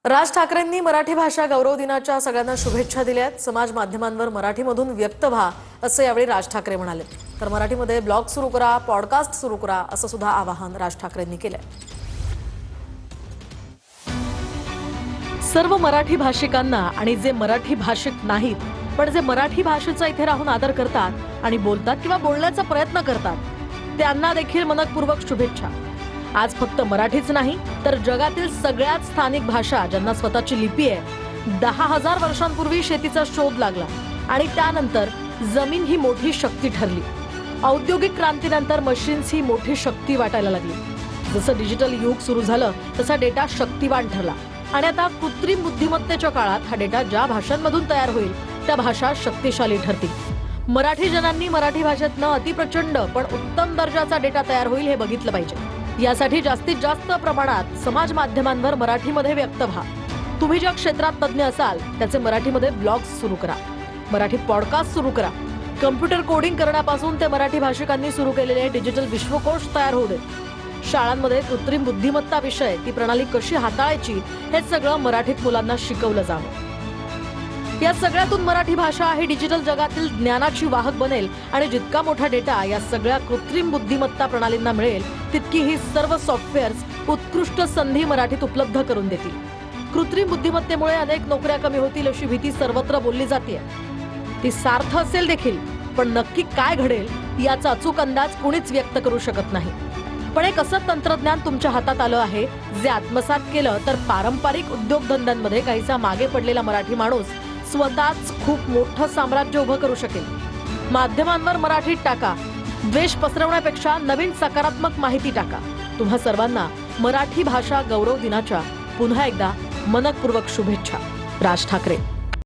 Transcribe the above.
राज ठाकरेंनी मराठी भाषा गौरव दिनाच्या सगळ्यांना शुभेच्छा दिल्यात। समाज माध्यमांवर मराठीमधून व्यक्त व्हा असं यावेळी राज ठाकरे म्हणाले। तर मराठीमध्ये ब्लॉग सुरू करा, पॉडकास्ट सुरू करा असं सुद्धा आवाहन राज ठाकरेंनी केलंय। सर्व मराठी भाषिकांना आणि जे मराठी भाषिक नाहीत पण जे मराठी भाषेचा इथे राहून आदर करतात आणि बोलतात किंवा बोलण्याचा प्रयत्न करतात त्यांना देखील मनपूर्वक शुभेच्छा। आज फक्त मराठीच नाही तर जगातील सगळ्यात स्थानिक भाषा ज्यांना स्वतःची लिपी आहे, 10,000 वर्षांपूर्वी शेतीचा शोध लागला आणि त्यानंतर जमीन ही मोठी शक्ती ठरली। औद्योगिक क्रांतीनंतर मशीन्स ही मोठी शक्ती वाटायला लागली। जसं डिजिटल युग सुरू झालं तसा डेटा शक्तिवान ठरला आणि आता कृत्रिम बुद्धिमत्तेच्या काळात हा डेटा ज्या भाषांमधून तयार होईल त्या भाषा शक्तिशाली ठरतील। मराठी जनांनी मराठी भाषेत न अतिप्रचंड पण उत्तम दर्जाचा डेटा तयार होईल हे बघितलं पाहिजे। यासाठी जास्तीत जास्त प्रमाणात समाज माध्यमांवर मराठीमध्ये व्यक्त व्हा। तुम्ही ज्या क्षेत्रात तज्ञ असाल त्याचे मराठीमध्ये ब्लॉग्स सुरू करा, मराठी पॉडकास्ट सुरू करा। कम्प्युटर कोडिंग करण्यापासून ते मराठी भाषिकांनी सुरू केलेले डिजिटल विश्वकोश तयार होऊ देत। शाळांमध्ये कृत्रिम बुद्धिमत्ता विषय, ती प्रणाली कशी हाताळायची हे सगळं मराठीत मुलांना शिकवलं जावं। या सगळ्यातून मराठी भाषा ही डिजिटल जगातील ज्ञानाची वाहक बनेल आणि जितका मोठा डेटा या सगळ्या कृत्रिम बुद्धिमत्ता प्रणालींना मिळेल तितकी ही सर्व सॉफ्टवेअर्स उत्कृष्ट संधी मराठीत उपलब्ध करून देतील। कृत्रिम बुद्धिमत्तेमुळे अनेक नोकऱ्या कमी होतील अशी भीती सर्वत्र बोलली जाते। ती सार्थ असेल देखील, पण नक्की काय घडेल याचा अचूक अंदाज कुणीच व्यक्त करू शकत नाही। पण एक असं तंत्रज्ञान तुमच्या हातात आलं आहे जे आत्मसात केलं तर पारंपरिक उद्योगधंद्यांमध्ये काहीसा मागे पडलेला मराठी माणूस स्वतःच खूप मोठं साम्राज्य उभं करू शकेल। माध्यमांवर मराठीत टाका, द्वेष पसरवण्यापेक्षा नवीन सकारात्मक माहिती टाका। तुम्हा सर्वांना मराठी भाषा गौरव दिनाच्या पुन्हा एकदा मनपूर्वक शुभेच्छा। राज ठाकरे।